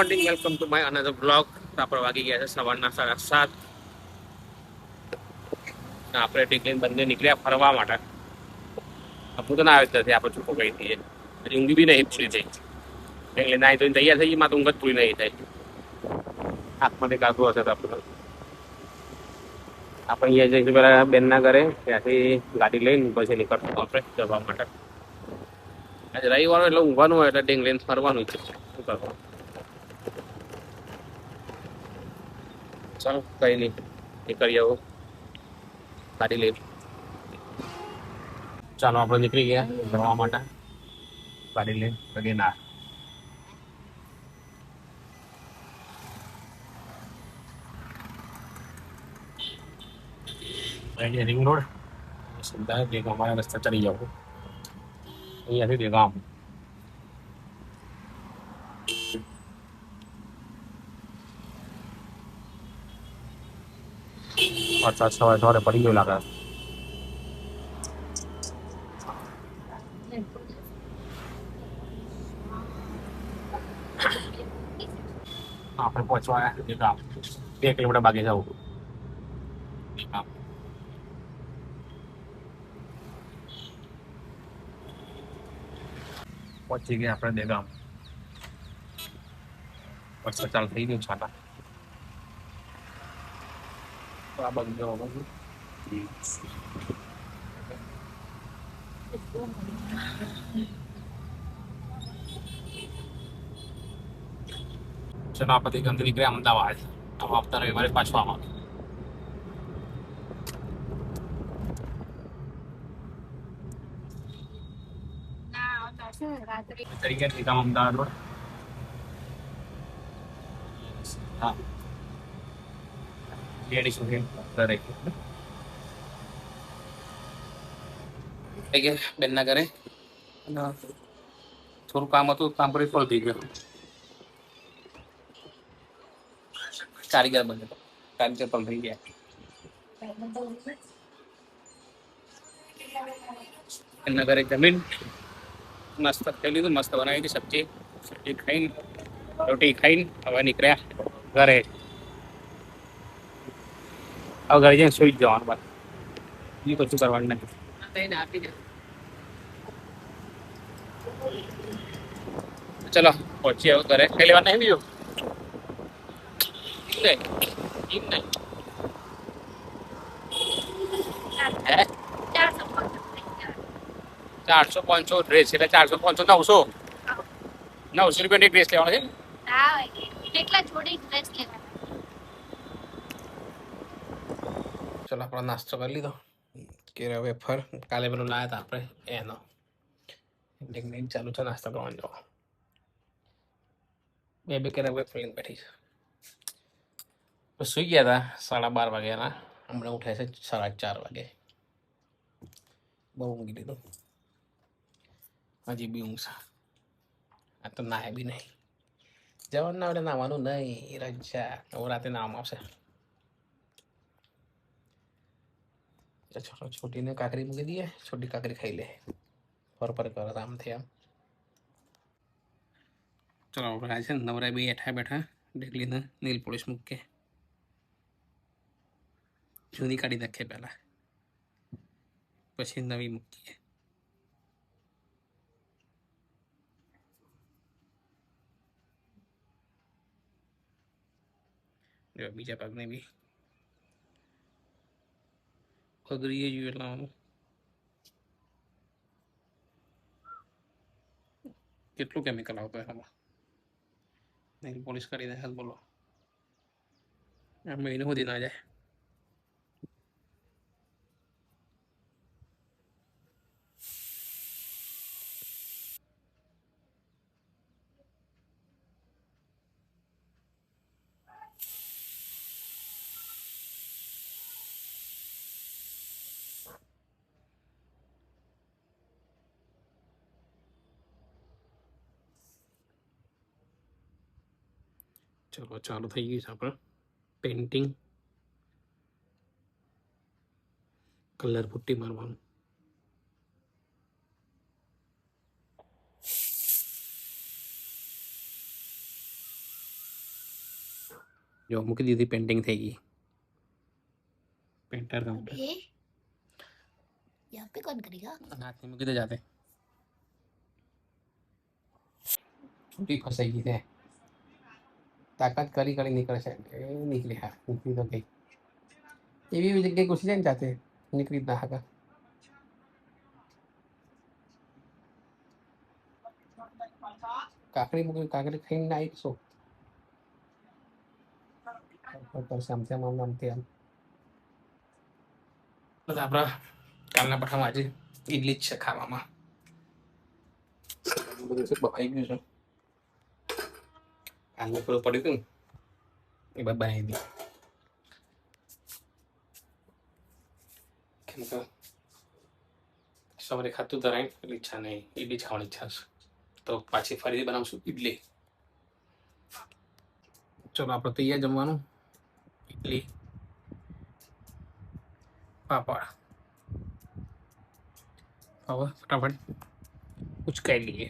Morning welcome to my another blog. આપણે વાગી ગયા છે સવારના 7:30. આપણે ટીકલીન બંને નીકળ્યા ફરવા માટે. હું તો ના આવ્યો નથી, આપણે છૂટો ગઈ હતી હજી ઊંઘી બી નહીં પૂરી થઈ એટલે નાઈ તો તૈયાર થઈ ગઈ. માં તો ઊંઘ જ પૂરી નહીં થાય. હાથમાંથી કાઢવું હશે તો આપણે અહીંયા જઈશું પેલા બેનના ઘરે, ત્યાંથી ગાડી લઈને પછી નીકળશું આપણે જવા માટે. આજે રવિવાર એટલે ઊંઘવાનું હોય એટલે ડીંગ લઈને ફરવાનું છે. શું કરવાનું? ચાલો કઈ નહીં, નીકળી આવો ગાડી લઈને. ચાલો આપણે નીકળી ગયા જવા માટે ગાડી લઈને ગિરનાર. રિંગ રોડ સીધા દેગામ રસ્તા ચડી જાવ. અહીંયાથી દેગામ વરસાદ સવારે પડી ગયો લાગે. આપણે પહોંચવા દેગામ 2 કિલોમીટર બાકી જવું. પહોંચી ગયા આપણે દેગામ. વરસાદ ચાલુ થઈ ગયું છાટા. આ બાજુ જવાનું. સેનાપતિ ગંધ નીકળ્યા અમદાવાદ. આવતા રવિવારે પાછું આવવાનું. તરીકે નિકામ અમદાવાદ રોડ. હા લેડી સુધી ઘરે બેનના ઘરે થોડું કામ હતું, કામ પર ફોલ થઈ ગયો. કારીગર બને કારીગર પણ થઈ ગયા. એમના ઘરે જમીન મસ્ત ખાઈ લીધું, મસ્ત બનાવી હતી સબ્જી. સબ્જી ખાઈને રોટી ખાઈને હવે નીકળ્યા ઘરે. હવે ઘરે જઈને સુઈ જ જવાનું, બસ બીજું કશું કરવાનું નથી. ચલો પહોંચીએ હવે ઘરે. કઈ લેવા નહીં બીજું નહીં. 400-500 ડ્રેસ એટલે 400-500 900 રૂપિયાની ડ્રેસ લેવાનો છે. ચલો આપણે નાસ્તો કરી લીધો. કેળા વેફર કાલે પેલું લાયા હતા આપણે એનો ચાલુ છે નાસ્તો કરવાનો. જો બે કેળા વેફર લઈને બેઠી છે. સુઈ ગયા હતા 12:30 વાગ્યાના. હમણાં ઉઠે છે 4:30 વાગે. બહુ ઊંઘી લીધું. હજી બી ઊંઘ. આ તો નાહે બી નહીં. જવાનું ના એટલે નાવાનું નહીં. રજા હવે રાતે નાવામાં આવશે. છોટીને કાકરી મૂકી દઈએ. છોટી કાકરી ખાઈ લે. ફર કરો આમથી આમ. ચલો આપણે છે ને નવરા બે બેઠા ડેકલીને નેલ પોલિશ મૂકે જૂની કાઢી નાખીએ પહેલા, પછી નવી મૂકીએ. બીજા ભાગને બી અઘરીએ જોઈએ લાવવાનું. કેટલું કેમિકલ આવતું એમાં. નેલ પોલિશ કરી દે બોલો મહિને સુધી ના જાય. ચલો ચાલુ થઈ ગયું છે આપણે પેઇન્ટિંગ. કલર પુટ્ટી મારવાનું. જો મૂકી દીધી, પેન્ટિંગ થઈ ગઈ. पेंटर का अबे यहाँ पे कौन करेगा? हाथ में किधर जाते छुट्टी फंसाई गई थे ताकत करी करी निकल से निकले हाँ निकली तो गई ये भी जगह घुस जाए जाते निकली ना हका काकड़ी मुझे काकड़ी खाई ना एक सो पर सामसे मामते हम બસ આપણા કાલના પઠામાં આજે ઈડલી જ છે ખાવામાં. બધું શું બફાઈ ગયું છે. કાલનું થોડું પડ્યું હતું ને એ બાદ બનાવી દીધું. કેમ કે સવારે ખાતું ધરાય એટલે ઈચ્છા નહીં, ઈડલી જ ખાવાની ઈચ્છા છે. તો પાછી ફરીથી બનાવશું ઈડલી. ચલો આપણે તૈયાર જમવાનું. ઈડલી પાપડ હવે ફટાફટ ઉચકાઈ લઈએ.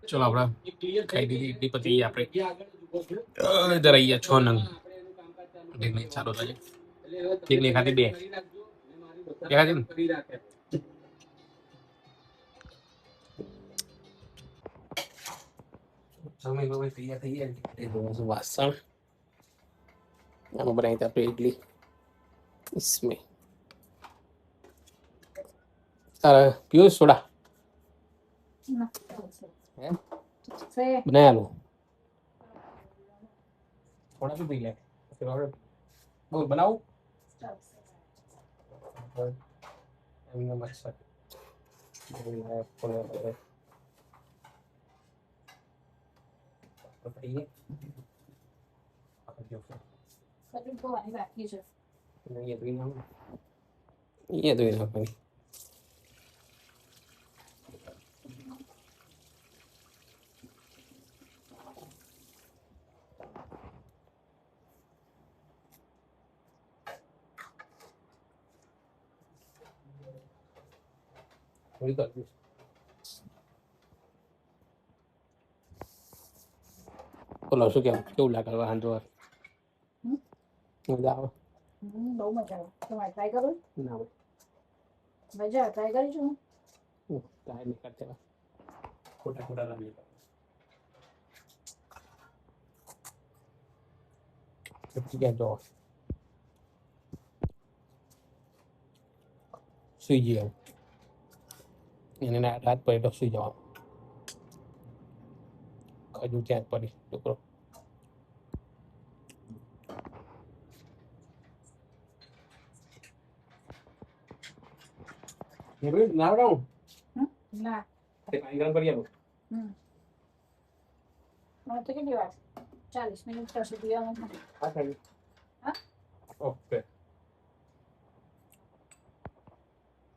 ચલો આપણે ખાઈ દીધી ઈડલી પછી આપણે ધરાઈ ગયા 6 નંગ ઈડલી ચાલુ થાય. ઈડલી ખાધી 2 ખાધી ને સમય બહુ તૈયાર થઈ ગયા. વાસણ આમાં બનાવી આપણે ઈડલી. इसमें तारा पियो सोडा है बनाया लो थोड़ा भी पी ले फिर और वो बनाओ नमक सर बताइए ये तो यहाँ पर थोड़ी कर दी બોલો શું કેવું કેવું લાગે હવે હાંડો મજા આવે બહુ મજા આવે. તમારે ટ્રાય કરો ના આવે મજા ટ્રાય કરીશું. ટ્રાય નહીં કરતા ખોટા ખોટા રમી ગયા જો સુઈ ગયા એને રાત પડે તો સુઈ જવાનું. ખજૂર ત્યાં જ પડી છોકરો. ના બનાવું ના પાણી ગરમ કરી આવું. મને તો કેટલી વાર 40 મિનિટ પછી પીવાનું. હા ખાલી હા ઓકે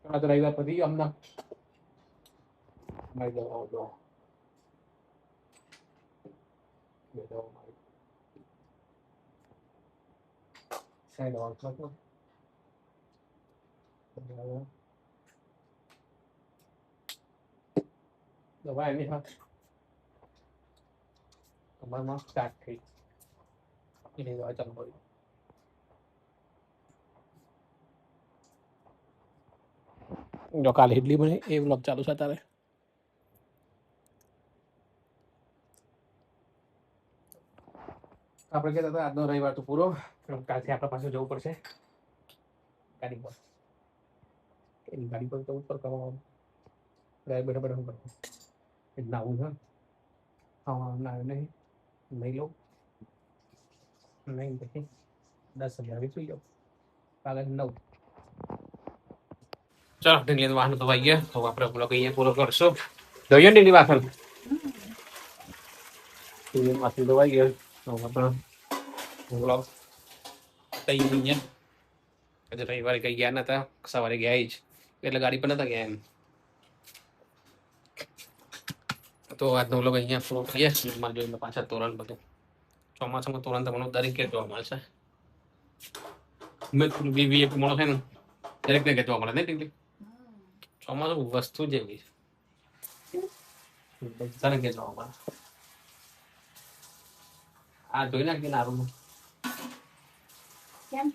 તો રવિવાર પછી હમણાં મારી દવા દો દવા મારી સાઈડ ઓન કરો દવા એની હા તમારમાં સ્ટાર્ટ થઈ એની દવા ચાલુ કરી. જો કાલે ઇડલી બને એ વ્લોગ ચાલુ છે તારે. આપણે કહેતા હતા આજનો રવિવાર તો પૂરો, કાલથી આપણા પાસે જવું પડશે ગાડી પર. એની ગાડી પર તો ઉપર કરવાનું બેઠા બેઠા શું કરવું એટલે આવું છે. હા ના નહીં લઈ લો નહીં પછી 10,000 સુઈ જાઓ કાલે 9. ચાલો ઢીંગલી વાહન તો આવી ગયા તો આપણે બ્લોગ અહીંયા પૂરો કરશો. જોઈએ ઢીંગલી વાસણ વાસણ ધોવાઈ ગયા તો આપણે બ્લોગ થઈ ગયા. આજે રવિવારે કઈ ગયા નતા, સવારે ગયા જ એટલે ગાડી પર નતા ગયા એમ. તો આજનો બ્લોગ અહીંયા પૂરો કરીએ. જોઈને પાછા તોરણ બધું ચોમાસામાં તોરણ તમને દરેક જોવા મળશે. મેં બીવી એક મોડો છે ને દરેકને જોવા મળે નહીં ઢીંગલી. ચોમાસું વસ્તુ જેવી બધાને કે જોવા મળે. આ ધોઈ નાખી નારું. કેમ?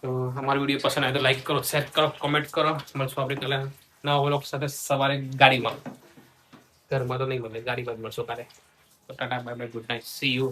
તો અમારો વિડીયો પસંદ આવે તો લાઈક કરો, શેર કરો, કમેન્ટ કરો. મળશું આપણે કાલે નવા વ્લોગ સાથે સવારે ગાડીમાં. ઘરમાં તો નહીં મળે, ગાડીમાં જ મળશો કાલે. તો Tata bye bye, good night, C you.